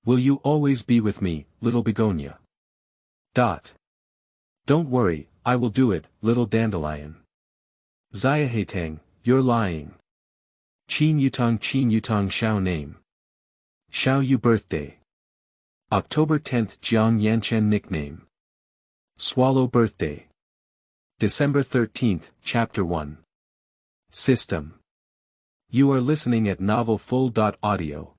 Will you always be with me, little Begonia? Don't worry, I will do it, little dandelion. Xiaohaitang, you're lying. Yutang Xiao name. Xiao you birthday. October 10th Jiang Yanchen nickname. Swallow birthday. December 13th, Chapter 1. System. You are listening at novelfull.audio.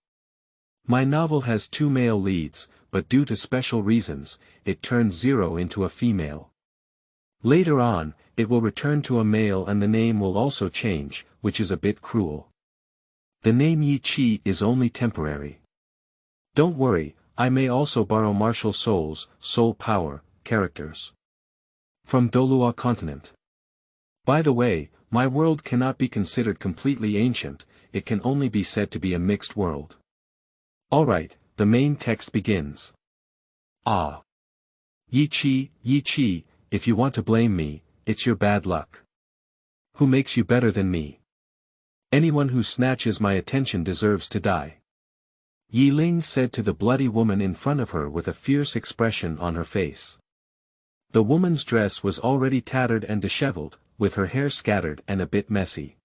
My novel has 2 male leads, but due to special reasons, it turns 0 into a female. Later on, it will return to a male and the name will also change, which is a bit cruel. The name Yi Chi is only temporary. Don't worry, I may also borrow martial souls, soul power, characters from Dolua continent. By the way, my world cannot be considered completely ancient, it can only be said to be a mixed world. Alright, the main text begins. Yi Chi, if you want to blame me, it's your bad luck. Who makes you better than me? Anyone who snatches my attention deserves to die. Ling said to the bloody woman in front of her with a fierce expression on her face. The woman's dress was already tattered and disheveled, with her hair scattered and a bit messy.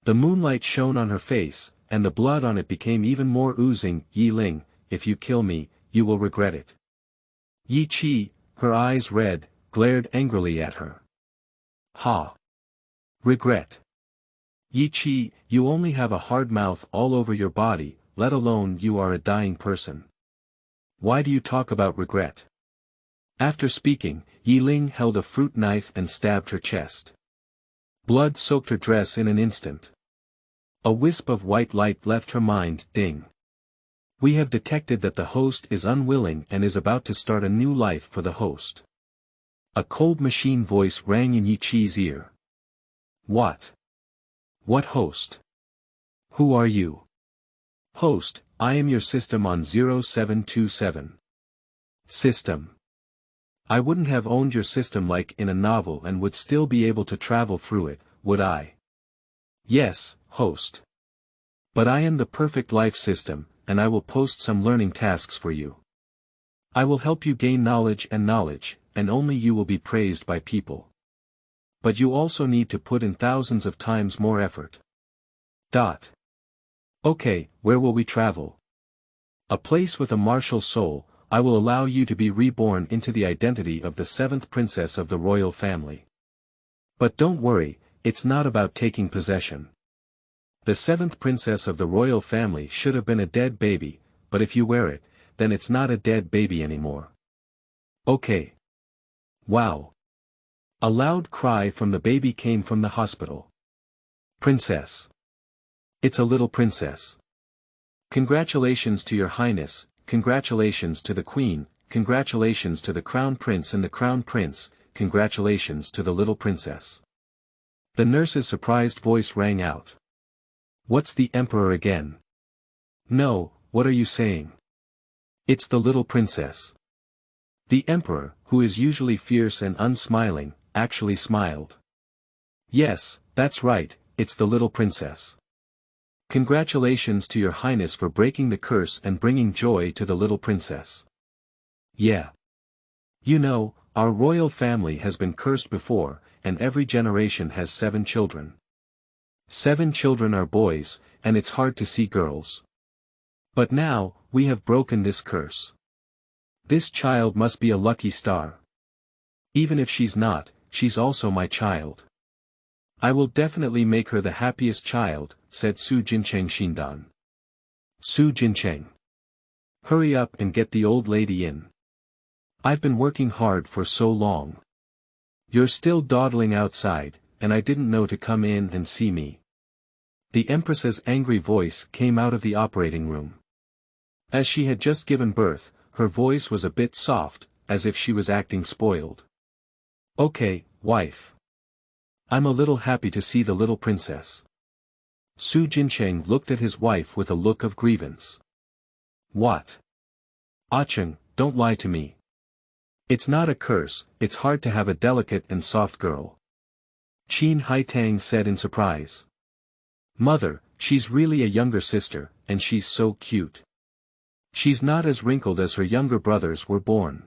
The moonlight shone on her face, and the blood on it became even more oozing. Ling, if you kill me, you will regret it. Yi Chi, her eyes red, glared angrily at her. Regret. Yi Chi, you only have a hard mouth all over your body, let alone you are a dying person. Why do you talk about regret? After speaking, Ling held a fruit knife and stabbed her chest. Blood soaked her dress in an instant. A wisp of white light left her mind. Ding. We have detected that the host is unwilling and is about to start a new life for the host. A cold machine voice rang in Yi Chi's ear. What? What host? Who are you? Host, I am your system on 0727. System. I wouldn't have owned your system like in a novel and would still be able to travel through it, would I? Yes, host. But I am the perfect life system, and I will post some learning tasks for you. I will help you gain knowledge, and only you will be praised by people. But you also need to put in thousands of times more effort. Okay, where will we travel? A place with a martial soul. I will allow you to be reborn into the identity of the 7th princess of the royal family. But don't worry, it's not about taking possession. The 7th princess of the royal family should have been a dead baby, but if you wear it, then it's not a dead baby anymore. Okay. Wow. A loud cry from the baby came from the hospital. Princess. It's a little princess. Congratulations to your highness, congratulations to the queen, congratulations to the crown prince and the crown prince, congratulations to the little princess. The nurse's surprised voice rang out. What's the emperor again? No, what are you saying? It's the little princess. The emperor, who is usually fierce and unsmiling, actually smiled. Yes, that's right, it's the little princess. Congratulations to your highness for breaking the curse and bringing joy to the little princess. Yeah. You know, our royal family has been cursed before, and every generation has 7 children. 7 children are boys, and it's hard to see girls. But now, we have broken this curse. This child must be a lucky star. Even if she's not, she's also my child. I will definitely make her the happiest child, said Su Jincheng Xindan. Su Jincheng. Hurry up and get the old lady in. I've been working hard for so long. You're still dawdling outside, and I didn't know to come in and see me. The Empress's angry voice came out of the operating room. As she had just given birth, her voice was a bit soft, as if she was acting spoiled. Okay, wife. I'm a little happy to see the little princess. Su Jincheng looked at his wife with a look of grievance. What? Cheng, don't lie to me. It's not a curse, it's hard to have a delicate and soft girl. Xiaohaitang said in surprise. Mother, she's really a younger sister, and she's so cute. She's not as wrinkled as her younger brothers were born.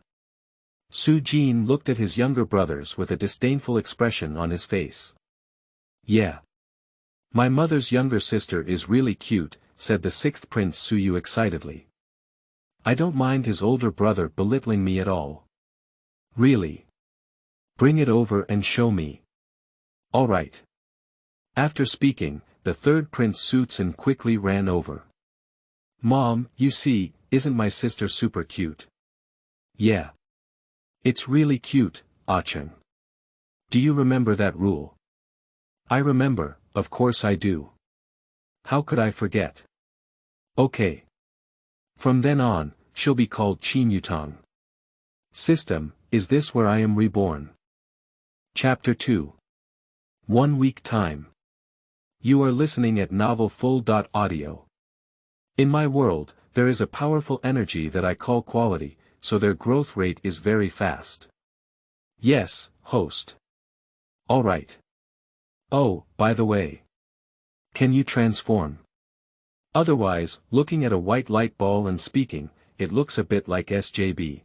Su Jin looked at his younger brothers with a disdainful expression on his face. Yeah. My mother's younger sister is really cute, said the sixth prince Suyu excitedly. I don't mind his older brother belittling me at all. Really? Bring it over and show me. All right. After speaking, the third prince Sutsun quickly ran over. Mom, you see, isn't my sister super cute? Yeah. It's really cute, Ah-cheng. Do you remember that rule? I remember, of course I do. How could I forget? Okay. From then on, she'll be called Yutang. System, is this where I am reborn? Chapter 2. 1 week time. You are listening at Novel Full.audio. In my world, there is a powerful energy that I call quality, so their growth rate is very fast. Yes, host. Alright. Oh, by the way. Can you transform? Otherwise, looking at a white light ball and speaking, it looks a bit like SJB.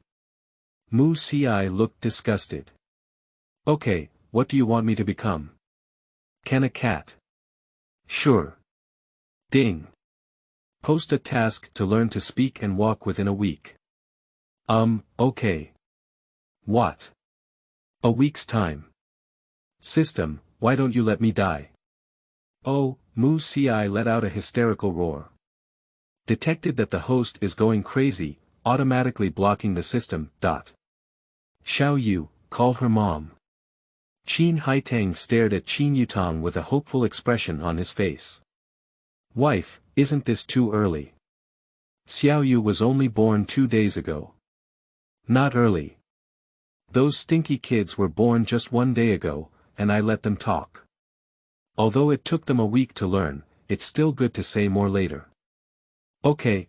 Mu Ci looked disgusted. Okay, what do you want me to become? Can a cat? Sure. Ding. Post a task to learn to speak and walk within a week. Okay. What? A week's time. System, why don't you let me die? Oh, Mu Ci let out a hysterical roar. Detected that the host is going crazy, automatically blocking the system. Xiao Yu, call her mom. Xiaohaitang stared at Yutang with a hopeful expression on his face. Wife, isn't this too early? Xiao Yu was only born 2 days ago. Not early. Those stinky kids were born just 1 day ago, and I let them talk. Although it took them a week to learn, it's still good to say more later. Okay.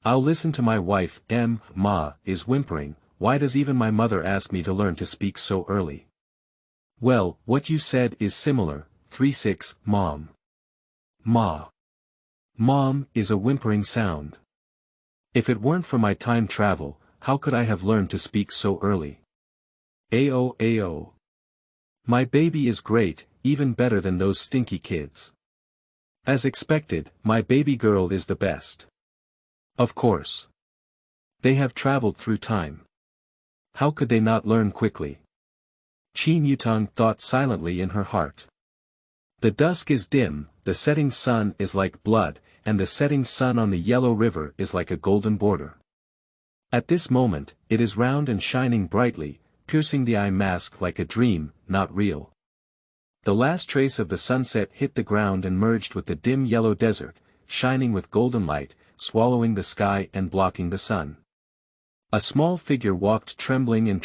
I'll listen to my wife. Ma is whimpering. Why does even my mother ask me to learn to speak so early? Well, what you said is similar. 3-6, Mom. Ma. Mom is a whimpering sound. If it weren't for my time travel, how could I have learned to speak so early? Ao. My baby is great, even better than those stinky kids. As expected, my baby girl is the best. Of course. They have traveled through time. How could they not learn quickly? Yutang thought silently in her heart. The dusk is dim, the setting sun is like blood, and the setting sun on the yellow river is like a golden border. At this moment, it is round and shining brightly, piercing the eye mask like a dream, not real. The last trace of the sunset hit the ground and merged with the dim yellow desert, shining with golden light, swallowing the sky and blocking the sun. A small figure walked trembling in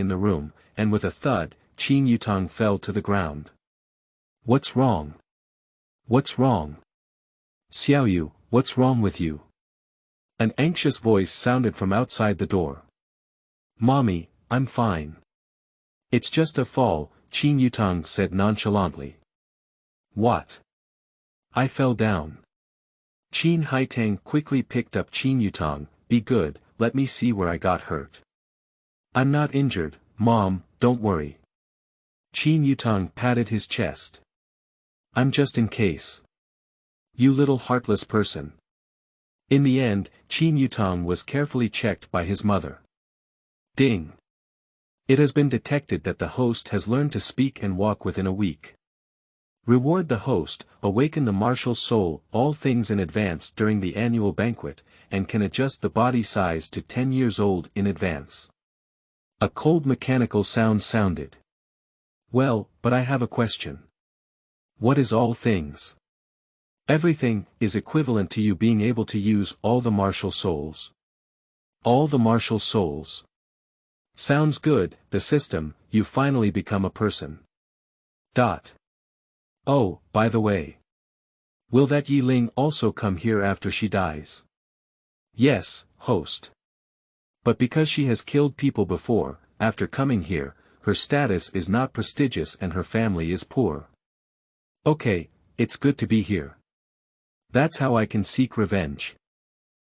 the room, and with a thud, Yutang fell to the ground. What's wrong? What's wrong? Xiao Yu, what's wrong with you? An anxious voice sounded from outside the door. Mommy, I'm fine. It's just a fall, Yutang said nonchalantly. What? I fell down. Xiaohaitang quickly picked up Yutang. Be good, let me see where I got hurt. I'm not injured, Mom, don't worry. Yutang patted his chest. I'm just in case. You little heartless person. In the end, Yutang was carefully checked by his mother. Ding. It has been detected that the host has learned to speak and walk within a week. Reward the host, awaken the martial soul, all things in advance during the annual banquet, and can adjust the body size to 10 years old in advance. A cold mechanical sound sounded. Well, but I have a question. What is all things? Everything is equivalent to you being able to use all the martial souls. All the martial souls. Sounds good, the system, you finally become a person. Oh, by the way. Will that Ling also come here after she dies? Yes, host. But because she has killed people before, after coming here, her status is not prestigious and her family is poor. Okay, it's good to be here. That's how I can seek revenge.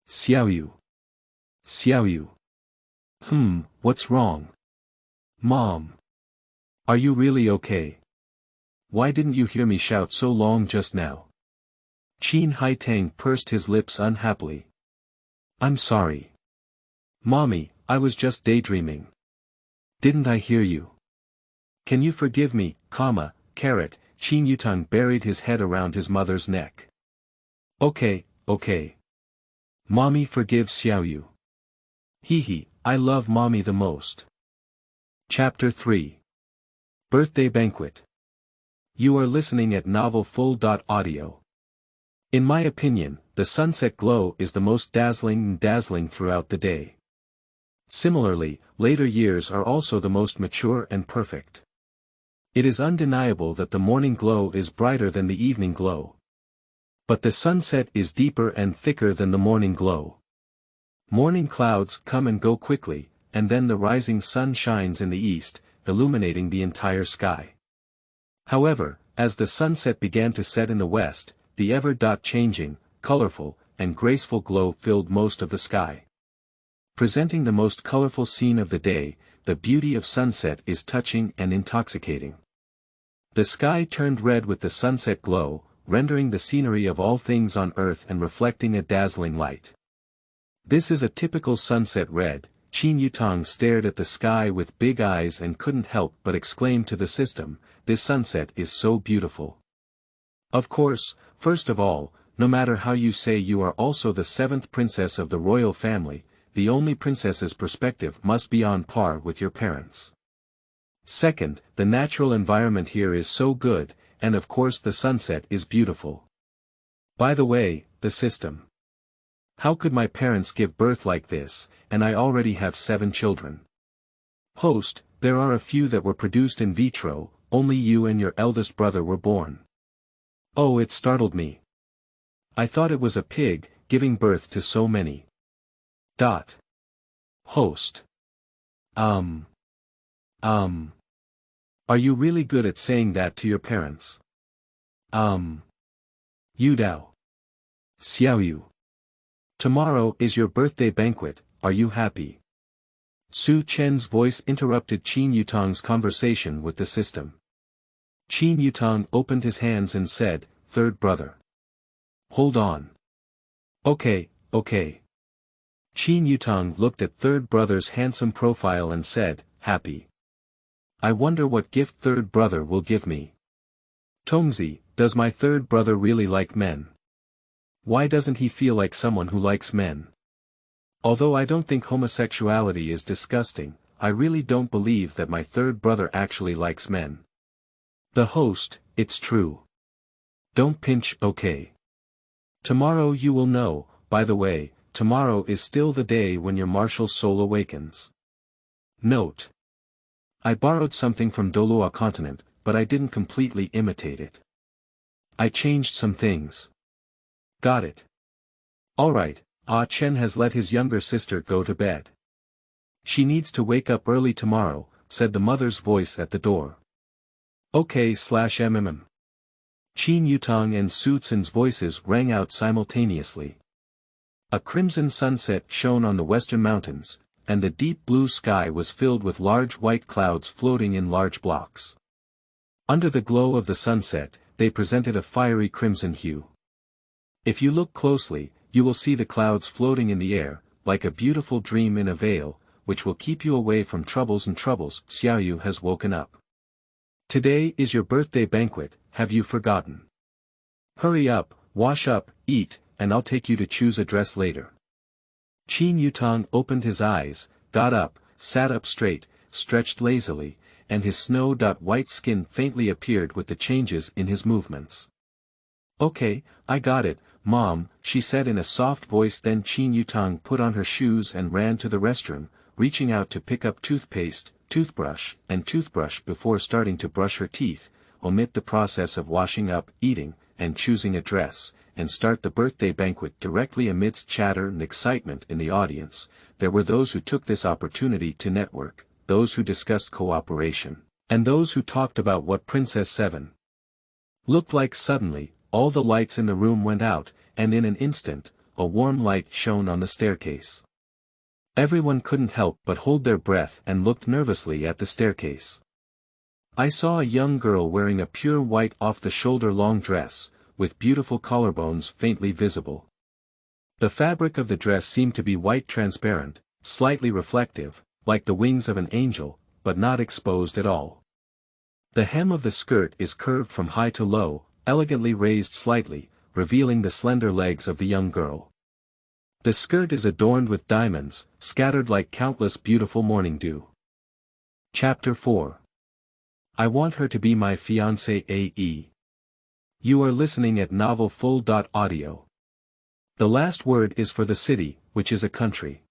Xiao. Xiao. What's wrong? Mom. Are you really okay? Why didn't you hear me shout so long just now? Xiaohaitang pursed his lips unhappily. I'm sorry. Mommy, I was just daydreaming. Didn't I hear you? Can you forgive me, carrot? Yutang buried his head around his mother's neck. Okay. Mommy forgives Xiao. Hee, I love mommy the most. Chapter 3. Birthday Banquet. You are listening at Novel Full.audio. In my opinion, the sunset glow is the most dazzling throughout the day. Similarly, later years are also the most mature and perfect. It is undeniable that the morning glow is brighter than the evening glow. But the sunset is deeper and thicker than the morning glow. Morning clouds come and go quickly, and then the rising sun shines in the east, illuminating the entire sky. However, as the sunset began to set in the west, the ever-changing, colorful, and graceful glow filled most of the sky. Presenting the most colorful scene of the day, the beauty of sunset is touching and intoxicating. The sky turned red with the sunset glow, rendering the scenery of all things on earth and reflecting a dazzling light. This is a typical sunset red. Yutang stared at the sky with big eyes and couldn't help but exclaim to the system, this sunset is so beautiful. Of course, first of all, no matter how you say you are also the seventh princess of the royal family, the only princess's perspective must be on par with your parents'. Second, the natural environment here is so good, and of course the sunset is beautiful. By the way, the system. How could my parents give birth like this, and I already have 7 children? Host, there are a few that were produced in vitro, only you and your eldest brother were born. Oh, it startled me. I thought it was a pig, giving birth to so many. Host. Are you really good at saying that to your parents? Yudao. Xiao. Tomorrow is your birthday banquet, are you happy? Su Chen's voice interrupted Qin Yutang's conversation with the system. Qin Yutang opened his hands and said, third brother. Hold on. Okay. Qin Yutang looked at third brother's handsome profile and said, happy. I wonder what gift third brother will give me. Tongzi, does my third brother really like men? Why doesn't he feel like someone who likes men? Although I don't think homosexuality is disgusting, I really don't believe that my third brother actually likes men. The host, it's true. Don't pinch, okay? Tomorrow you will know. By the way, tomorrow is still the day when your martial soul awakens. Note. I borrowed something from Dolua continent, but I didn't completely imitate it. I changed some things. Got it. Alright, Chen has let his younger sister go to bed. She needs to wake up early tomorrow, said the mother's voice at the door. Okay/mmm. Qin Yutang and Su Tsun's voices rang out simultaneously. A crimson sunset shone on the western mountains, and the deep blue sky was filled with large white clouds floating in large blocks. Under the glow of the sunset, they presented a fiery crimson hue. If you look closely, you will see the clouds floating in the air, like a beautiful dream in a veil, which will keep you away from troubles. Xiao has woken up. Today is your birthday banquet, have you forgotten? Hurry up, wash up, eat, and I'll take you to choose a dress later. Qin Yutang opened his eyes, got up, sat up straight, stretched lazily, and his snow-white skin faintly appeared with the changes in his movements. Okay, I got it, Mom, she said in a soft voice. Then Qin Yutang put on her shoes and ran to the restroom, reaching out to pick up toothpaste, toothbrush before starting to brush her teeth, omit the process of washing up, eating, and choosing a dress, and start the birthday banquet directly. Amidst chatter and excitement in the audience, there were those who took this opportunity to network, those who discussed cooperation, and those who talked about what Princess 7 looked like. Suddenly, all the lights in the room went out, and in an instant, a warm light shone on the staircase. Everyone couldn't help but hold their breath and looked nervously at the staircase. I saw a young girl wearing a pure white off-the-shoulder long dress, with beautiful collarbones faintly visible. The fabric of the dress seemed to be white transparent, slightly reflective, like the wings of an angel, but not exposed at all. The hem of the skirt is curved from high to low, elegantly raised slightly, revealing the slender legs of the young girl. The skirt is adorned with diamonds, scattered like countless beautiful morning dew. Chapter 4. I want her to be my fiancée AE. You are listening at novelfull.audio. The last word is for the city, which is a country.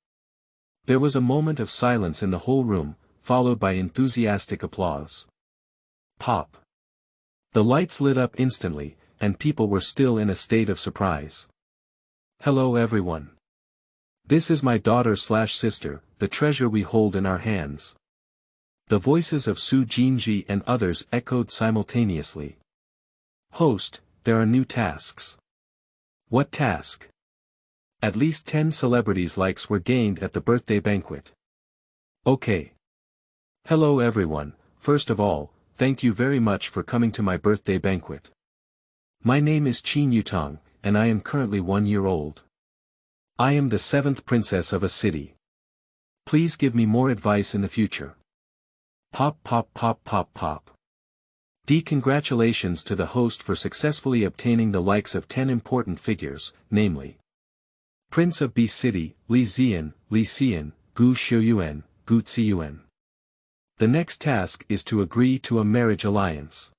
There was a moment of silence in the whole room, followed by enthusiastic applause. Pop. The lights lit up instantly, and people were still in a state of surprise. Hello everyone. This is my daughter/sister, the treasure we hold in our hands. The voices of Su Jinji and others echoed simultaneously. Host, there are new tasks. What task? At least 10 celebrities' likes were gained at the birthday banquet. Okay. Hello everyone, first of all, thank you very much for coming to my birthday banquet. My name is Yutang, and I am currently 1 year old. I am the 7th princess of a city. Please give me more advice in the future. Pop pop pop pop pop. Congratulations to the host for successfully obtaining the likes of 10 important figures, namely Prince of B City, Li Xian, Gu Xiuyuan, Gu Ziyuan. The next task is to agree to a marriage alliance.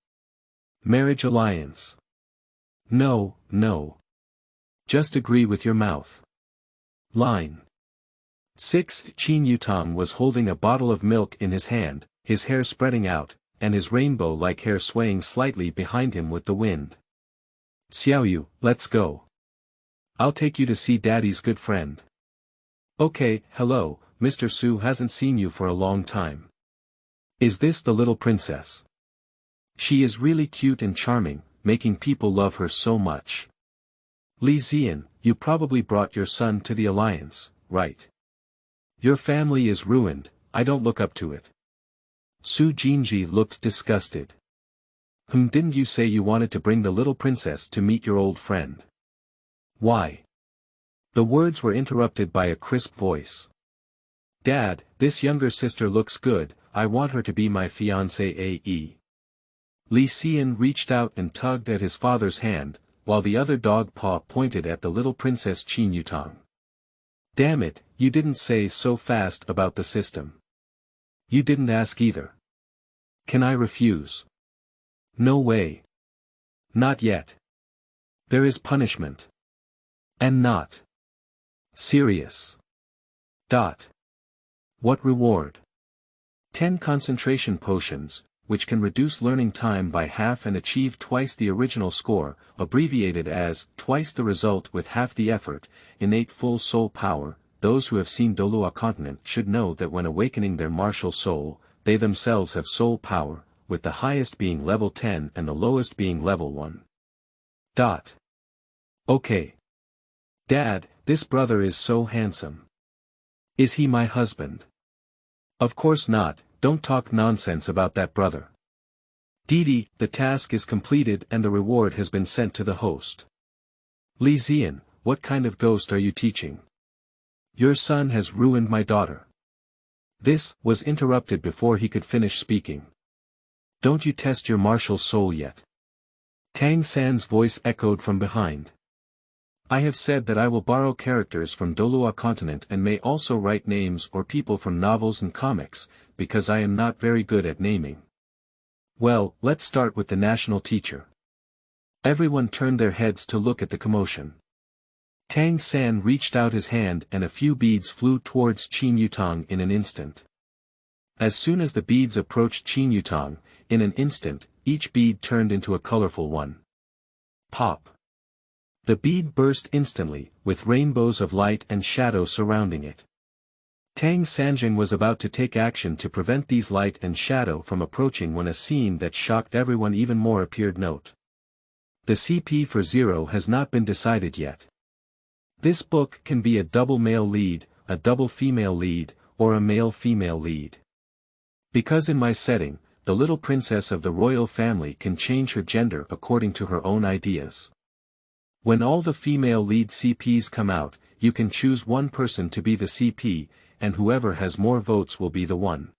Marriage alliance. No. Just agree with your mouth. Line. 6. Yutang was holding a bottle of milk in his hand, his hair spreading out, and his rainbow-like hair swaying slightly behind him with the wind. Xiao, let's go. I'll take you to see Daddy's good friend. Okay, hello, Mr. Su hasn't seen you for a long time. Is this the little princess? She is really cute and charming, making people love her so much. Li Xian, you probably brought your son to the alliance, right? Your family is ruined, I don't look up to it. Su Jinji looked disgusted. Didn't you say you wanted to bring the little princess to meet your old friend? Why? The words were interrupted by a crisp voice. Dad, this younger sister looks good, I want her to be my fiancée AE. Li Xian reached out and tugged at his father's hand, while the other dog paw pointed at the little princess Yutang. Damn it, you didn't say so fast about the system. You didn't ask either. Can I refuse? No way. Not yet. There is punishment. And not. Serious. What reward? 10 concentration potions, which can reduce learning time by half and achieve twice the original score, abbreviated as twice the result with half the effort, innate full soul power. Those who have seen Dolua continent should know that when awakening their martial soul, they themselves have soul power, with the highest being level 10 and the lowest being level 1. Okay. Dad, this brother is so handsome. Is he my husband? Of course not, don't talk nonsense about that brother. Didi, the task is completed and the reward has been sent to the host. Li Xian, what kind of ghost are you teaching? Your son has ruined my daughter. This was interrupted before he could finish speaking. Don't you test your martial soul yet? Tang San's voice echoed from behind. I have said that I will borrow characters from Dolua continent and may also write names or people from novels and comics, because I am not very good at naming. Well, let's start with the national teacher. Everyone turned their heads to look at the commotion. Tang San reached out his hand and a few beads flew towards Yutang in an instant. As soon as the beads approached Yutang, in an instant, each bead turned into a colorful one. Pop! The bead burst instantly, with rainbows of light and shadow surrounding it. Tang Sanjing was about to take action to prevent these light and shadow from approaching when a scene that shocked everyone even more appeared. Note: the CP for 0 has not been decided yet. This book can be a double male lead, a double female lead, or a male-female lead. Because in my setting, the little princess of the royal family can change her gender according to her own ideas. When all the female lead CPs come out, you can choose one person to be the CP, and whoever has more votes will be the one.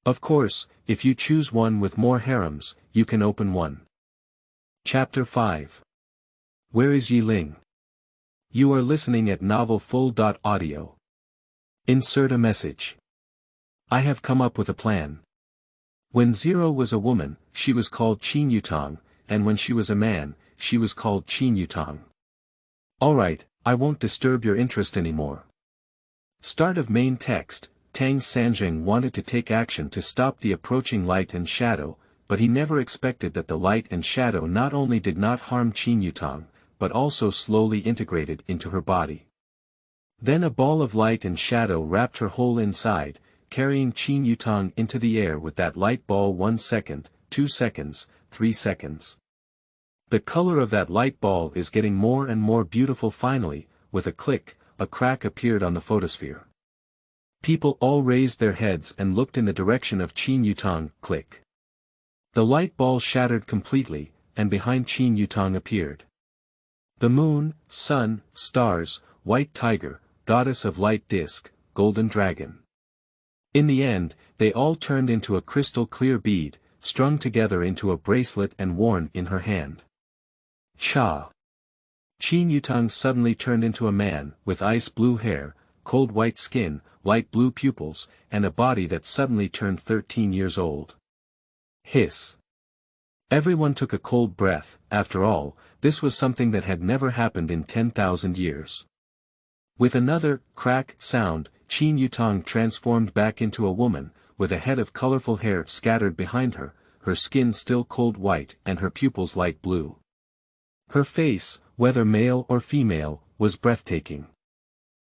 Of course, if you choose one with more harems, you can open one. Chapter 5. Where is Yelin? You are listening at novelfull.audio. Insert a message. I have come up with a plan. When Zero was a woman, she was called Yutang, and when she was a man, she was called Yutang. Alright, I won't disturb your interest anymore. Start of main text. Tang Sanjing wanted to take action to stop the approaching light and shadow, but he never expected that the light and shadow not only did not harm Yutang, but also slowly integrated into her body. Then a ball of light and shadow wrapped her whole inside, carrying Yutang into the air with that light ball 1 second, 2 seconds, 3 seconds. The color of that light ball is getting more and more beautiful. Finally, with a click, a crack appeared on the photosphere. People all raised their heads and looked in the direction of Yutang. Click. The light ball shattered completely, and behind Yutang appeared the moon, sun, stars, white tiger, goddess of light disk, golden dragon. In the end, they all turned into a crystal clear bead, strung together into a bracelet and worn in her hand. Cha! Yutang suddenly turned into a man, with ice blue hair, cold white skin, light blue pupils, and a body that suddenly turned 13 years old. Hiss! Everyone took a cold breath. After all, this was something that had never happened in 10,000 years. With another crack sound, Yutang transformed back into a woman, with a head of colorful hair scattered behind her, her skin still cold white and her pupils light blue. Her face, whether male or female, was breathtaking.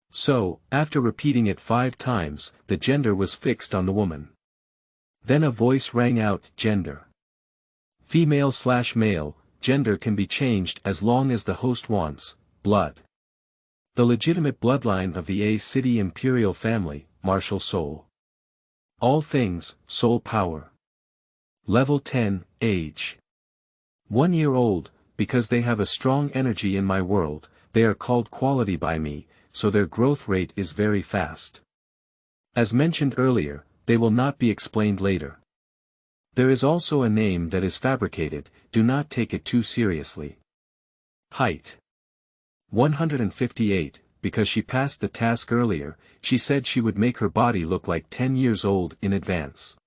So, after repeating it 5 times, the gender was fixed on the woman. Then a voice rang out, gender. Female/male, gender can be changed as long as the host wants. Blood. The legitimate bloodline of the A-City Imperial family, martial soul. All things, soul power. Level 10, age. 1 year old, because they have a strong energy in my world, they are called quality by me, so their growth rate is very fast. As mentioned earlier, they will not be explained later. There is also a name that is fabricated, do not take it too seriously. Height. 158, because she passed the task earlier, she said she would make her body look like 10 years old in advance.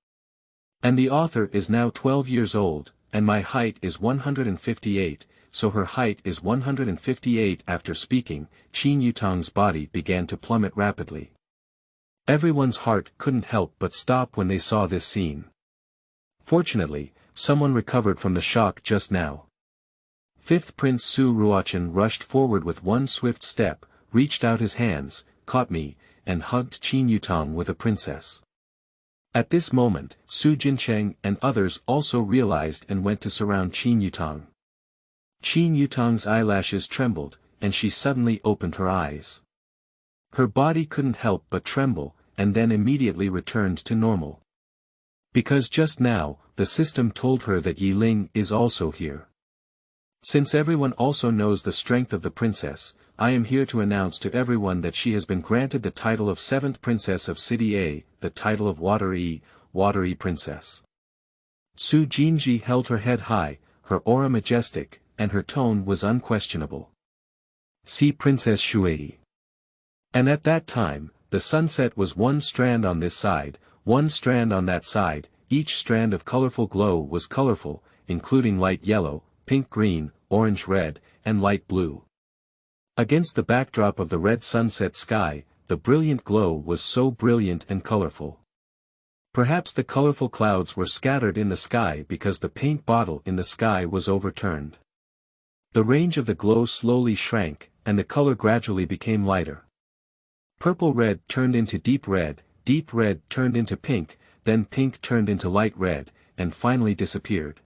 And the author is now 12 years old, and my height is 158, so her height is 158. After speaking, Yutang's body began to plummet rapidly. Everyone's heart couldn't help but stop when they saw this scene. Fortunately, someone recovered from the shock just now. 5th Prince Su Ruochen rushed forward with one swift step, reached out his hands, caught me, and hugged Yutang with a princess. At this moment, Su Jincheng and others also realized and went to surround Yutang. Yutang's eyelashes trembled, and she suddenly opened her eyes. Her body couldn't help but tremble, and then immediately returned to normal. Because just now, the system told her that Ling is also here. Since everyone also knows the strength of the princess, I am here to announce to everyone that she has been granted the title of 7th Princess of City A, the title of Watery Princess. Su Jinji held her head high, her aura majestic, and her tone was unquestionable. See Princess Shui. And at that time, the sunset was one strand on this side, one strand on that side, each strand of colorful glow was colorful, including light yellow, pink-green, orange-red, and light blue. Against the backdrop of the red sunset sky, the brilliant glow was so brilliant and colorful. Perhaps the colorful clouds were scattered in the sky because the paint bottle in the sky was overturned. The range of the glow slowly shrank, and the color gradually became lighter. Purple red turned into deep red turned into pink, then pink turned into light red, and finally disappeared.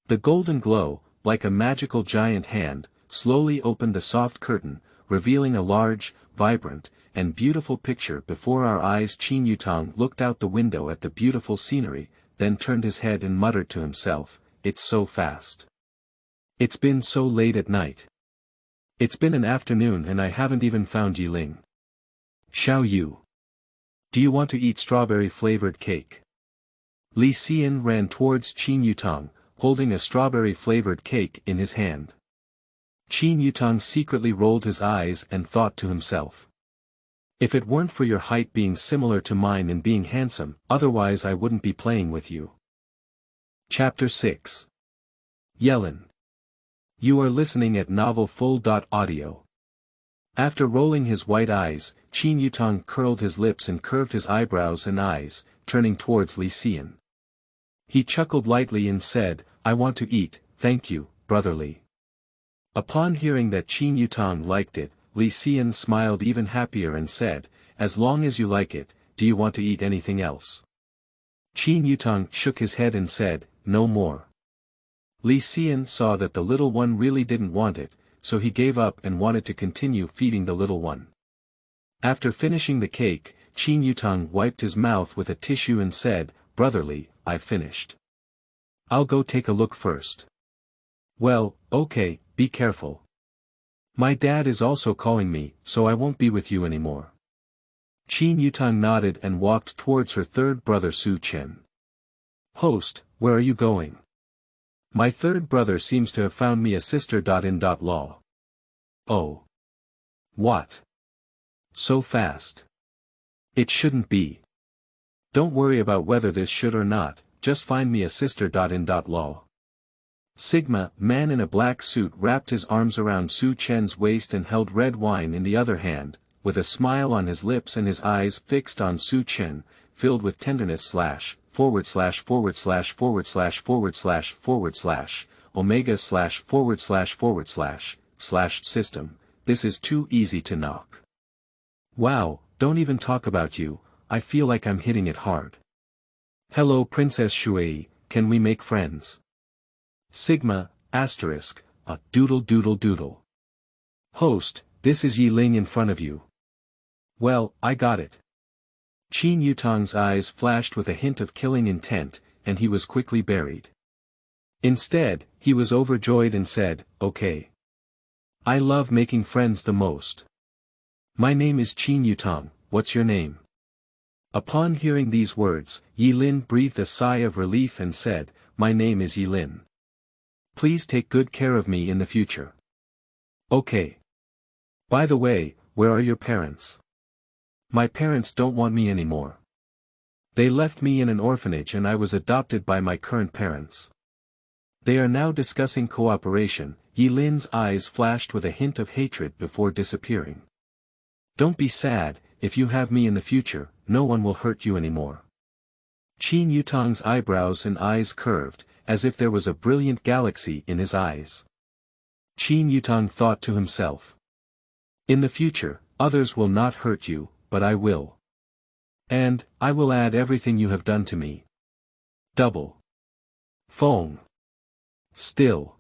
The golden glow, like a magical giant hand, slowly opened the soft curtain, revealing a large, vibrant, and beautiful picture before our eyes. Yutang looked out the window at the beautiful scenery, then turned his head and muttered to himself, "It's so fast. It's been so late at night. It's been an afternoon and I haven't even found Ling. Xiao, do you want to eat strawberry-flavored cake?" Xian ran towards Yutang, holding a strawberry-flavored cake in his hand. Yutang secretly rolled his eyes and thought to himself, "If it weren't for your height being similar to mine and being handsome, otherwise I wouldn't be playing with you." Chapter 6. Yelin. You are listening at novelfull.audio. After rolling his white eyes, Yutang curled his lips and curved his eyebrows and eyes, turning towards Xian. He chuckled lightly and said, "I want to eat, thank you, brotherly." Upon hearing that Yutang liked it, Xian smiled even happier and said, "As long as you like it, do you want to eat anything else?" Yutang shook his head and said, "No more." Xian saw that the little one really didn't want it, so he gave up and wanted to continue feeding the little one. After finishing the cake, Yutang wiped his mouth with a tissue and said, "Brotherly, I've finished. I'll go take a look first." "Well, okay, be careful. My dad is also calling me, so I won't be with you anymore." Yutang nodded and walked towards her third brother Su Chen. "Host, where are you going?" "My third brother seems to have found me a sister. Law. "Oh. What? So fast? It shouldn't be. Don't worry about whether this should or not, just find me a sister. Law. Sigma, man in a black suit, wrapped his arms around Su Chen's waist and held red wine in the other hand, with a smile on his lips and his eyes fixed on Su Chen, filled with tenderness / omega / system, this is too easy to knock. Wow, don't even talk about you, I feel like I'm hitting it hard. Hello Princess Shui, can we make friends? Sigma, asterisk, a doodle. Host, this is Ling in front of you. Well, I got it. Yutang's eyes flashed with a hint of killing intent, and he was quickly buried. Instead, he was overjoyed and said, "Okay. I love making friends the most. My name is Yutang, what's your name?" Upon hearing these words, Yelin breathed a sigh of relief and said, "My name is Yelin. Please take good care of me in the future." "Okay. By the way, where are your parents?" "My parents don't want me anymore. They left me in an orphanage and I was adopted by my current parents. They are now discussing cooperation." Yelin's eyes flashed with a hint of hatred before disappearing. "Don't be sad, if you have me in the future, no one will hurt you anymore." Yutang's eyebrows and eyes curved, as if there was a brilliant galaxy in his eyes. Yutang thought to himself, "In the future, others will not hurt you, but I will. And, I will add everything you have done to me. Double. Fong. Still.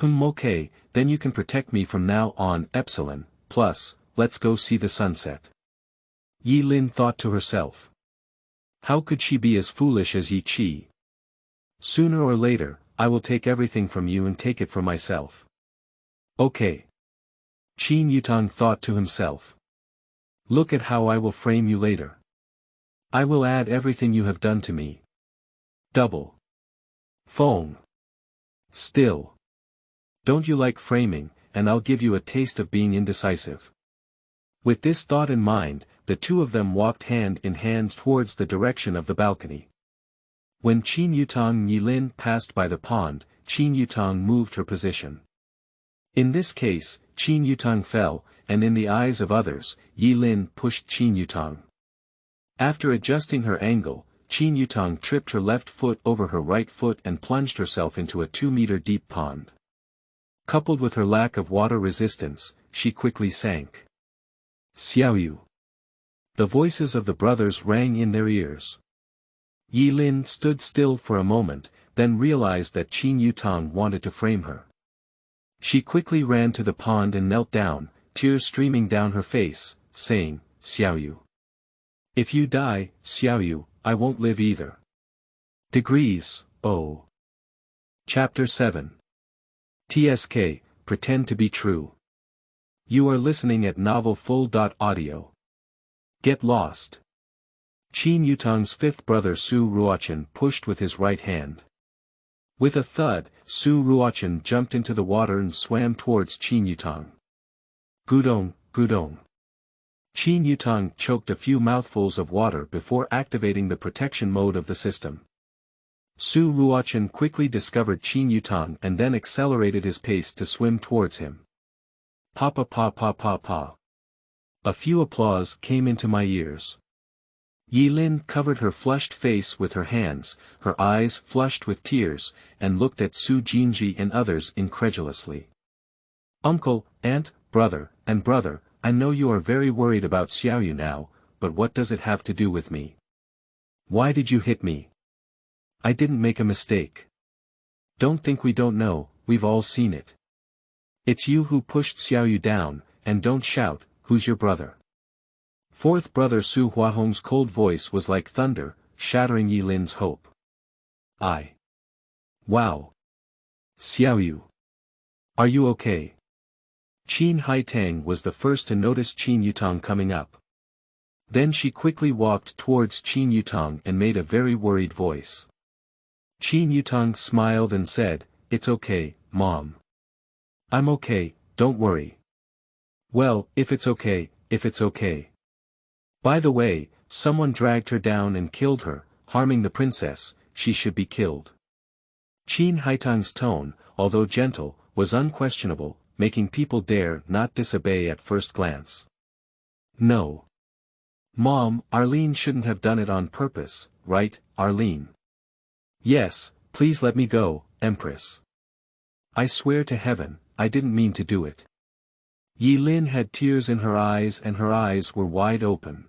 Okay, then you can protect me from now on. Epsilon, plus, let's go see the sunset." Yelin thought to herself. How could she be as foolish as Yi Chi? Sooner or later, I will take everything from you and take it for myself. Okay. Yutang thought to himself. Look at how I will frame you later. I will add everything you have done to me. Double. Fong. Still. Don't you like framing, and I'll give you a taste of being indecisive. With this thought in mind, the two of them walked hand in hand towards the direction of the balcony. When Yutang and Yelin passed by the pond, Yutang moved her position. In this case, Yutang fell, and in the eyes of others, Yelin pushed Yutang. After adjusting her angle, Yutang tripped her left foot over her right foot and plunged herself into a 2-meter deep pond. Coupled with her lack of water resistance, she quickly sank. Xiao. The voices of the brothers rang in their ears. Yelin stood still for a moment, then realized that Yutang wanted to frame her. She quickly ran to the pond and knelt down, tears streaming down her face, saying, Xiaoyu. If you die, Xiaoyu, I won't live either. Degrees, oh. Chapter 7. TSK, Pretend to be True. You are listening at novelfull.audio. Get lost. Qin Yutang's fifth brother Su Ruochen pushed with his right hand. With a thud, Su Ruochen jumped into the water and swam towards Qin Yutang. Gudong, gudong. Qin Yutang choked a few mouthfuls of water before activating the protection mode of the system. Su Ruochen quickly discovered Qin Yutang and then accelerated his pace to swim towards him. Pa pa pa pa pa pa. A few applause came into my ears. Yelin covered her flushed face with her hands, her eyes flushed with tears, and looked at Su Jinji and others incredulously. Uncle, aunt, brother, I know you are very worried about Xiaoyu now, but what does it have to do with me? Why did you hit me? I didn't make a mistake. Don't think we don't know, we've all seen it. It's you who pushed Xiaoyu down, and don't shout, who's your brother? Fourth brother Su Huahong's cold voice was like thunder, shattering Yilin's hope. Wow. Xiaoyu. Are you okay? Xiaohaitang was the first to notice Qin Yutang coming up. Then she quickly walked towards Qin Yutang and made a very worried voice. Qin Yutang smiled and said, It's okay, Mom. I'm okay, don't worry. Well, if it's okay. By the way, someone dragged her down and killed her, harming the princess, she should be killed. Xiaohaitang's tone, although gentle, was unquestionable, making people dare not disobey at first glance. No. Mom, Arlene shouldn't have done it on purpose, right, Arlene? Yes, please let me go, Empress. I swear to heaven, I didn't mean to do it. Yelin had tears in her eyes and her eyes were wide open.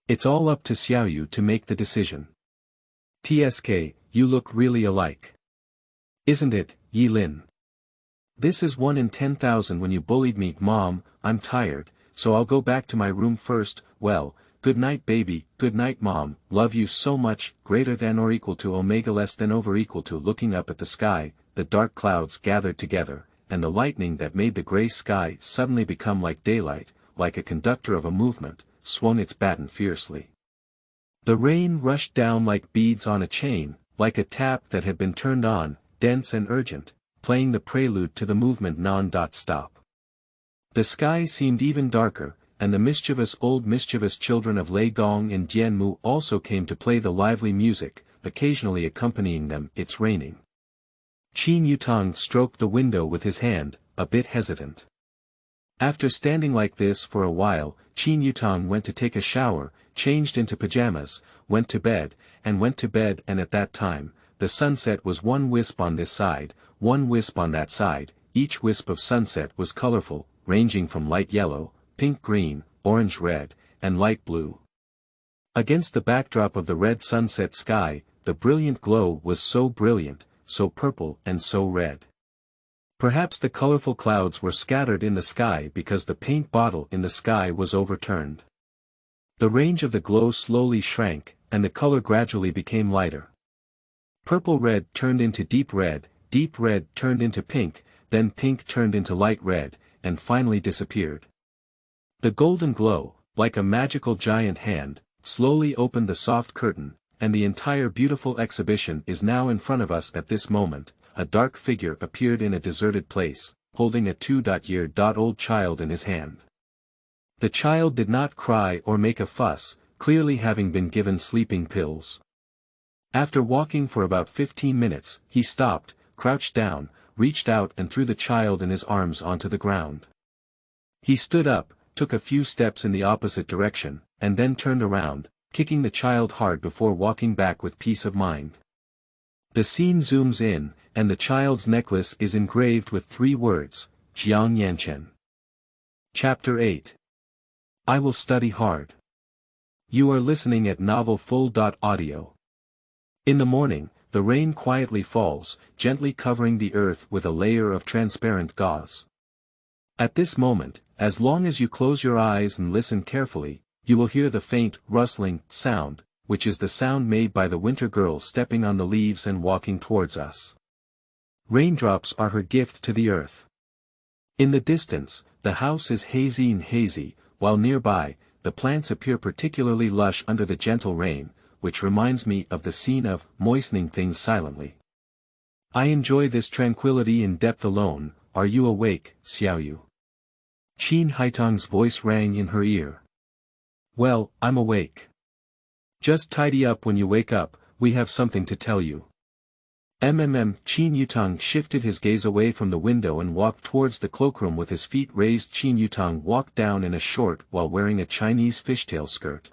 It's all up to Xiaoyu to make the decision. TSK, you look really alike. Isn't it, Yelin? This is 1 in 10,000 when you bullied me. Mom, I'm tired, so I'll go back to my room first. Well, good night baby, good night Mom, love you so much. Greater than or equal to omega less than over equal to. Looking up at the sky, the dark clouds gathered together, and the lightning that made the gray sky suddenly become like daylight, like a conductor of a movement, swung its baton fiercely. The rain rushed down like beads on a chain, like a tap that had been turned on, dense and urgent, playing the prelude to the movement non-stop. The sky seemed even darker, and the mischievous children of Lei Gong and Jianmu also came to play the lively music, occasionally accompanying them. It's raining. Qin Yutang stroked the window with his hand, a bit hesitant. After standing like this for a while, Qin Yutang went to take a shower, changed into pajamas, went to bed, and at that time, the sunset was one wisp on this side, one wisp on that side. Each wisp of sunset was colorful, ranging from light yellow, pink-green, orange-red, and light blue. Against the backdrop of the red sunset sky, the brilliant glow was so brilliant, so purple and so red. Perhaps the colorful clouds were scattered in the sky because the paint bottle in the sky was overturned. The range of the glow slowly shrank, and the color gradually became lighter. Purple-red turned into deep red turned into pink, then pink turned into light red, and finally disappeared. The golden glow, like a magical giant hand, slowly opened the soft curtain, and the entire beautiful exhibition is now in front of us at this moment. A dark figure appeared in a deserted place, holding a 2-year-old child in his hand. The child did not cry or make a fuss, clearly having been given sleeping pills. After walking for about 15 minutes, he stopped, crouched down, reached out and threw the child in his arms onto the ground. He stood up, took a few steps in the opposite direction, and then turned around, kicking the child hard before walking back with peace of mind. The scene zooms in, and the child's necklace is engraved with 3 words, Jiang Yanchen. Chapter 8. I will study hard. You are listening at novelfull.audio. In the morning, the rain quietly falls, gently covering the earth with a layer of transparent gauze. At this moment, As long as you close your eyes and listen carefully, you will hear the faint, rustling sound, which is the sound made by the winter girl stepping on the leaves and walking towards us. Raindrops are her gift to the earth. In the distance, the house is hazy, while nearby, the plants appear particularly lush under the gentle rain, which reminds me of the scene of moistening things silently. I enjoy this tranquility in depth alone. Are you awake, Xiao? Xiaohaitang's voice rang in her ear. Well, I'm awake. Just tidy up when you wake up, we have something to tell you. Yutang shifted his gaze away from the window and walked towards the cloakroom with his feet raised. Yutang walked down in a short while wearing a Chinese fishtail skirt.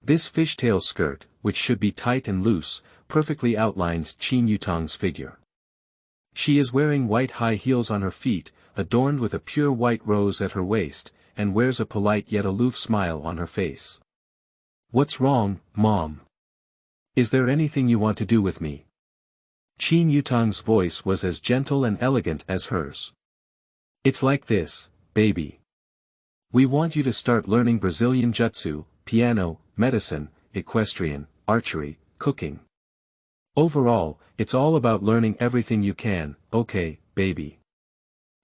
This fishtail skirt, which should be tight and loose, perfectly outlines Yutang's figure. She is wearing white high heels on her feet, adorned with a pure white rose at her waist, and wears a polite yet aloof smile on her face. What's wrong, Mom? Is there anything you want to do with me? Yutang's voice was as gentle and elegant as hers. It's like this, baby. We want you to start learning Brazilian Jutsu, piano, medicine, equestrian, archery, cooking. Overall, it's all about learning everything you can, okay, baby?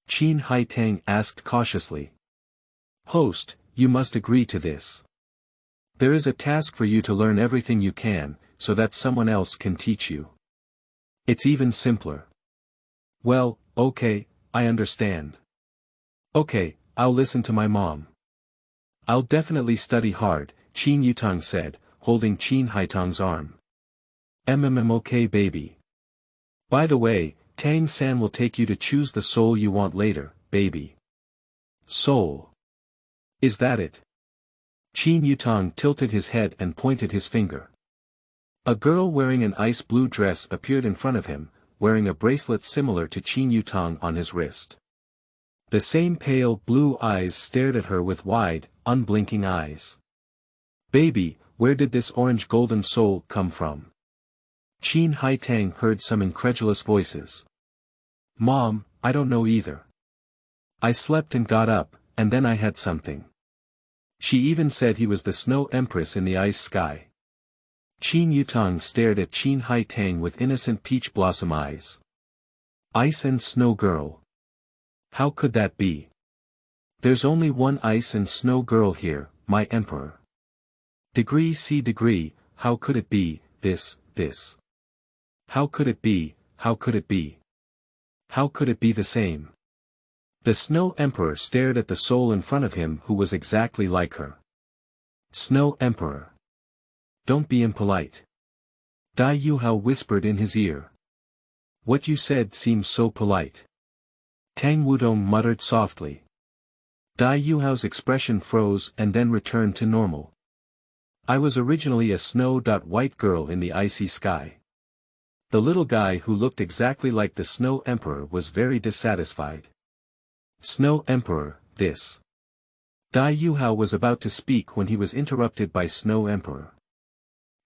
Xiaohaitang asked cautiously. Host, you must agree to this. There is a task for you to learn everything you can, so that someone else can teach you. It's even simpler. Well, okay, I understand. Okay, I'll listen to my mom. I'll definitely study hard, Yutang said, holding Xiaohaitang's arm. Okay baby. By the way, Tang-san will take you to choose the soul you want later, baby. Soul. Is that it? Yutang tilted his head and pointed his finger. A girl wearing an ice blue dress appeared in front of him, wearing a bracelet similar to Yutang on his wrist. The same pale blue eyes stared at her with wide, unblinking eyes. Baby, where did this orange golden soul come from? Xiaohaitang heard some incredulous voices. Mom, I don't know either. I slept and got up, and then I had something. She even said he was the snow empress in the ice sky. Yutang stared at Xiaohaitang with innocent peach blossom eyes. Ice and snow girl. How could that be? There's only one ice and snow girl here, my emperor. Degree, how could it be, this? How could it be? How could it be the same? The snow emperor stared at the soul in front of him who was exactly like her. Snow emperor. Don't be impolite. Dai Yuhao whispered in his ear. What you said seems so polite. Tang Wudong muttered softly. Dai Yuhao's expression froze and then returned to normal. I was originally a snow-white girl in the icy sky. The little guy who looked exactly like the Snow Emperor was very dissatisfied. Snow Emperor, this. Dai Yuhao was about to speak when he was interrupted by Snow Emperor.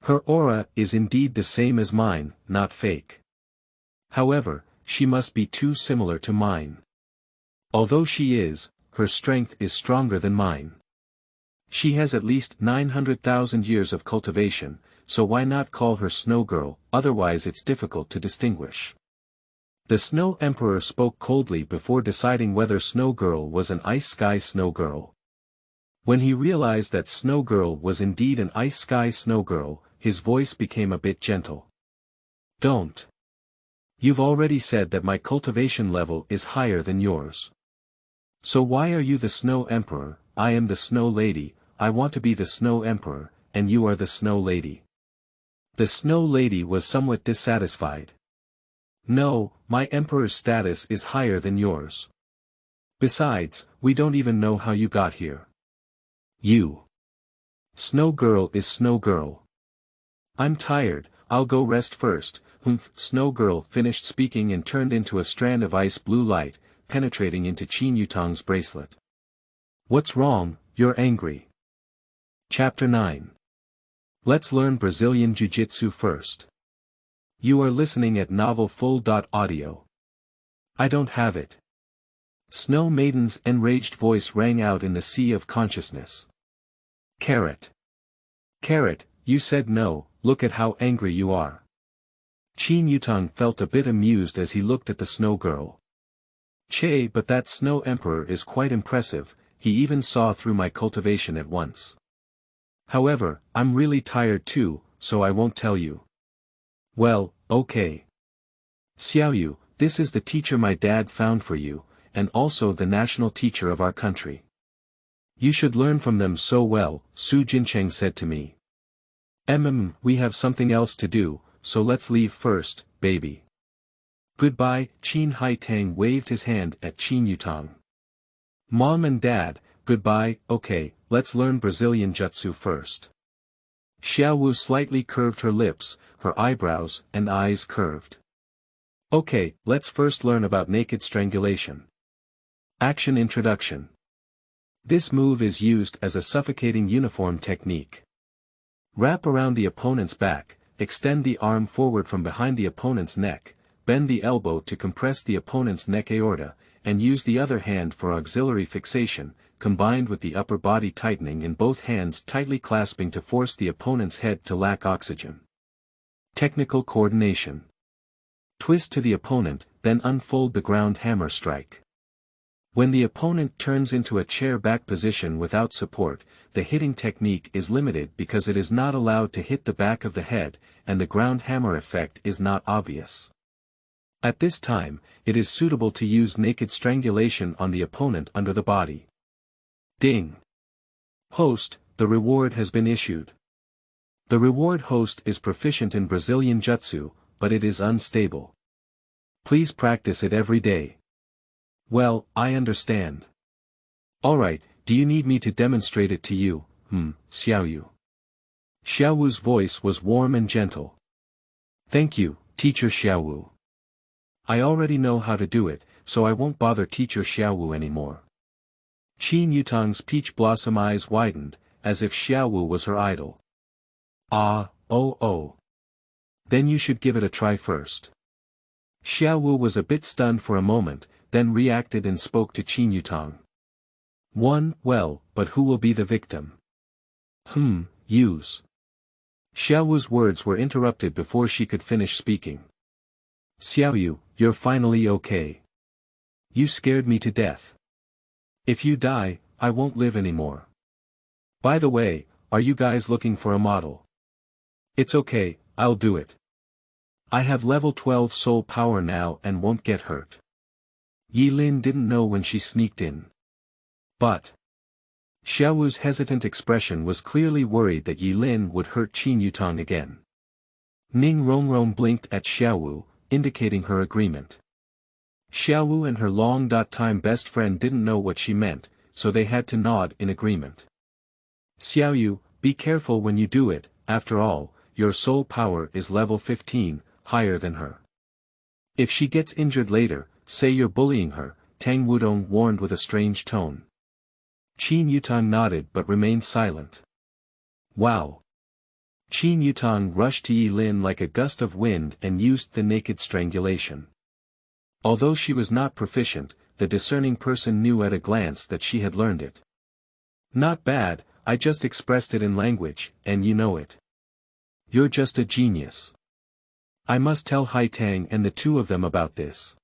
Her aura is indeed the same as mine, not fake. However, she must be too similar to mine. Although she is, her strength is stronger than mine. She has at least 900,000 years of cultivation, so why not call her Snow Girl, otherwise it's difficult to distinguish. The Snow Emperor spoke coldly before deciding whether Snow Girl was an Ice Sky Snow Girl. When he realized that Snow Girl was indeed an Ice Sky Snow Girl, his voice became a bit gentle. Don't. You've already said that my cultivation level is higher than yours. So why are you the Snow Emperor? I am the Snow Lady, I want to be the Snow Emperor, and you are the Snow Lady. The Snow Lady was somewhat dissatisfied. No, my Emperor's status is higher than yours. Besides, we don't even know how you got here. You. Snow Girl is Snow Girl. I'm tired, I'll go rest first. Snow Girl finished speaking and turned into a strand of ice blue light, penetrating into Yutang's bracelet. What's wrong, you're angry. Chapter 9. Let's learn Brazilian Jiu-Jitsu first. You are listening at novelfull.audio. I don't have it. Snow Maiden's enraged voice rang out in the sea of consciousness. Carrot. Carrot, you said no, look at how angry you are. Yutang felt a bit amused as he looked at the snow girl. Che, but that snow emperor is quite impressive, he even saw through my cultivation at once. However, I'm really tired too, so I won't tell you. Well, okay. Xiao, this is the teacher my dad found for you, and also the national teacher of our country. You should learn from them so well, Su Jincheng said to me. We have something else to do, so let's leave first, baby. Goodbye, Xiaohaitang waved his hand at Yutang. Mom and Dad, goodbye, okay, let's learn Brazilian Jutsu first. Xiao slightly curved her lips, her eyebrows and eyes curved. Okay, let's first learn about naked strangulation. Action introduction. This move is used as a suffocating uniform technique. Wrap around the opponent's back, extend the arm forward from behind the opponent's neck, bend the elbow to compress the opponent's neck aorta, and use the other hand for auxiliary fixation, combined with the upper body tightening in both hands tightly clasping to force the opponent's head to lack oxygen. Technical coordination. Twist to the opponent, then unfold the ground hammer strike. When the opponent turns into a chair back position without support, the hitting technique is limited because it is not allowed to hit the back of the head, and the ground hammer effect is not obvious. At this time, it is suitable to use naked strangulation on the opponent under the body. Ding. Host, the reward has been issued. The reward host is proficient in Brazilian Jutsu, but it is unstable. Please practice it every day. Well, I understand. Alright, do you need me to demonstrate it to you, Xiao? Xiao's voice was warm and gentle. Thank you, Teacher Xiao. I already know how to do it, so I won't bother Teacher Xiao anymore. Yutang's peach blossom eyes widened, as if Xiao was her idol. Oh. Then you should give it a try first. Xiao was a bit stunned for a moment, then reacted and spoke to Yutang. Well, but who will be the victim? Use. Xiao's words were interrupted before she could finish speaking. Xiao, you're finally okay. You scared me to death. If you die, I won't live anymore. By the way, are you guys looking for a model? It's okay, I'll do it. I have level 12 soul power now and won't get hurt. Yelin didn't know when she sneaked in. But Xiao's hesitant expression was clearly worried that Yelin would hurt Yutang again. Ning Rongrong blinked at Xiao, indicating her agreement. Xiao and her long-time best friend didn't know what she meant, so they had to nod in agreement. Xiao, be careful when you do it, after all, your soul power is level 15, higher than her. If she gets injured later, say you're bullying her, Tang Wudong warned with a strange tone. Yutang nodded but remained silent. Wow. Yutang rushed to Yelin like a gust of wind and used the naked strangulation. Although she was not proficient, the discerning person knew at a glance that she had learned it. Not bad, I just expressed it in language, and you know it. You're just a genius. I must tell Haitang and the two of them about this.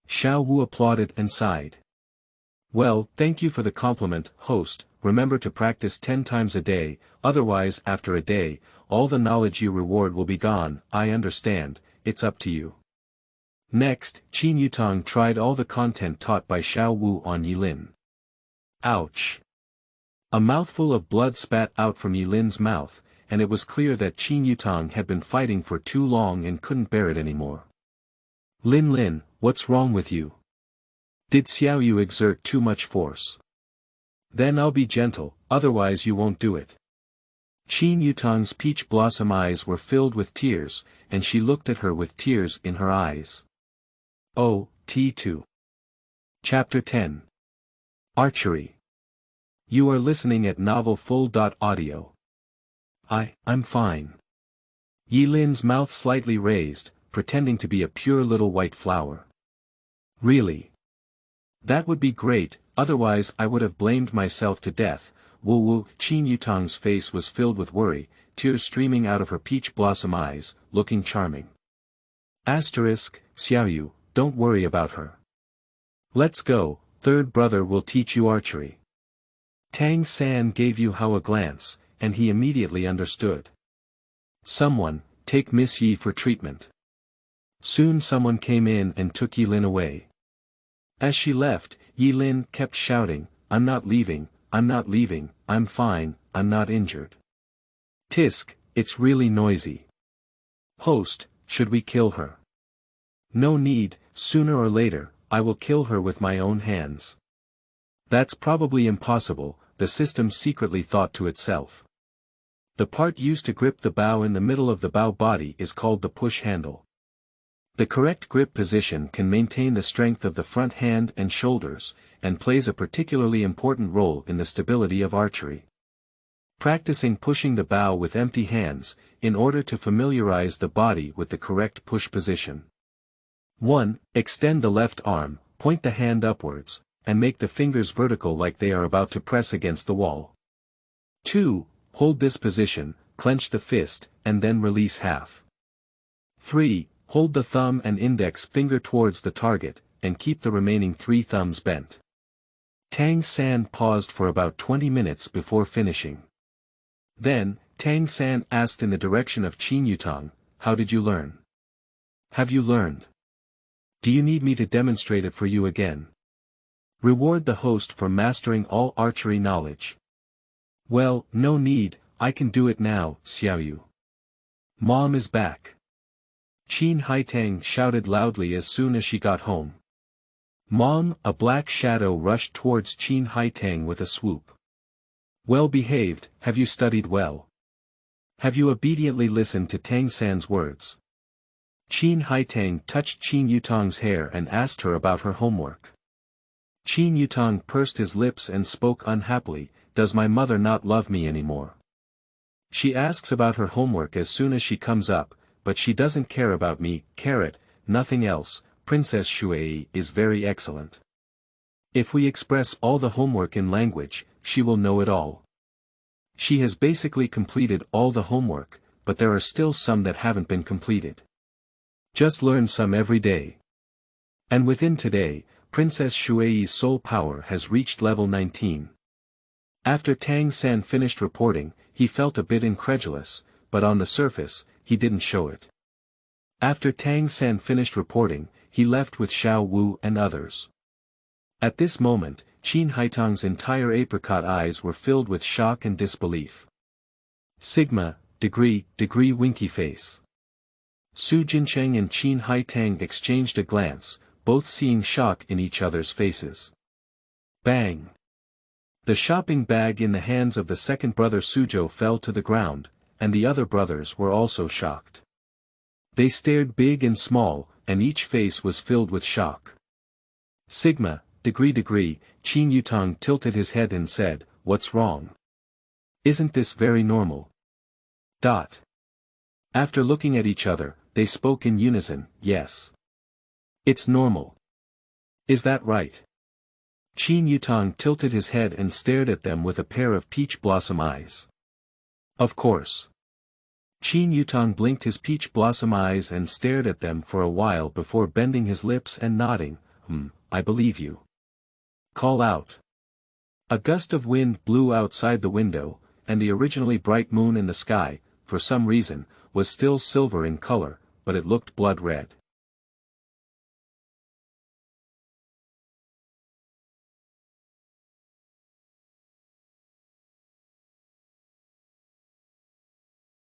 Xiao applauded and sighed. Well, thank you for the compliment, host. Remember to practice 10 times a day, otherwise after a day, all the knowledge you reward will be gone. I understand, it's up to you. Next, Yutang tried all the content taught by Xiao on Yelin. Ouch! A mouthful of blood spat out from Yelin's mouth, and it was clear that Yutang had been fighting for too long and couldn't bear it anymore. Lin, what's wrong with you? Did Xiao exert too much force? Then I'll be gentle, otherwise you won't do it. Yutang's peach blossom eyes were filled with tears, and she looked at her with tears in her eyes. Oh, T2. Chapter 10. Archery. You are listening at novelfull.audio. I'm fine. Yelin's mouth slightly raised, pretending to be a pure little white flower. Really? That would be great, otherwise I would have blamed myself to death. Woo woo. Qin Yutang's face was filled with worry, tears streaming out of her peach blossom eyes, looking charming. Xiaoyu, don't worry about her. Let's go, third brother will teach you archery. Tang San gave Yu Hao a glance, and he immediately understood. Someone, take Miss Yi for treatment. Soon someone came in and took Yelin away. As she left, Yelin kept shouting, I'm not leaving, I'm fine, I'm not injured. Tisk, it's really noisy. Host, should we kill her? No need, sooner or later, I will kill her with my own hands. That's probably impossible, the system secretly thought to itself. The part used to grip the bow in the middle of the bow body is called the push handle. The correct grip position can maintain the strength of the front hand and shoulders, and plays a particularly important role in the stability of archery. Practicing pushing the bow with empty hands, in order to familiarize the body with the correct push position. 1. Extend the left arm, point the hand upwards, and make the fingers vertical like they are about to press against the wall. 2. Hold this position, clench the fist, and then release half. 3. Hold the thumb and index finger towards the target, and keep the remaining 3 thumbs bent. Tang San paused for about 20 minutes before finishing. Then, Tang San asked in the direction of Qin Yutang, how did you learn? Have you learned? Do you need me to demonstrate it for you again? Reward the host for mastering all archery knowledge. Well, no need, I can do it now, Xiaoyu. Mom is back. Xiaohaitang shouted loudly as soon as she got home. Mom, a black shadow rushed towards Xiaohaitang with a swoop. Well behaved, have you studied well? Have you obediently listened to Tang San's words? Xiaohaitang touched Qin Yutang's hair and asked her about her homework. Qin Yutang pursed his lips and spoke unhappily, does my mother not love me anymore? She asks about her homework as soon as she comes up, but she doesn't care about me, nothing else. Princess Shui is very excellent. If we express all the homework in language, she will know it all. She has basically completed all the homework, but there are still some that haven't been completed. Just learn some every day. And within today, Princess Shui's soul power has reached level 19. After Tang San finished reporting, he felt a bit incredulous, but on the surface, he didn't show it. After Tang San finished reporting, he left with Xiao Wu and others. At this moment, Xiaohaitang's entire apricot eyes were filled with shock and disbelief. Sigma, degree, winky face. Su Jincheng and Xiaohaitang exchanged a glance, both seeing shock in each other's faces. Bang! The shopping bag in the hands of the second brother Suzhou fell to the ground, and the other brothers were also shocked. They stared big and small, and each face was filled with shock. Sigma, degree, Qin Yutang tilted his head and said, what's wrong? Isn't this very normal? After looking at each other, they spoke in unison, yes. It's normal. Is that right? Qin Yutang tilted his head and stared at them with a pair of peach blossom eyes. Of course. Qin Yutang blinked his peach blossom eyes and stared at them for a while before bending his lips and nodding, I believe you. Call out. A gust of wind blew outside the window, and the originally bright moon in the sky, for some reason, was still silver in color, but it looked blood red.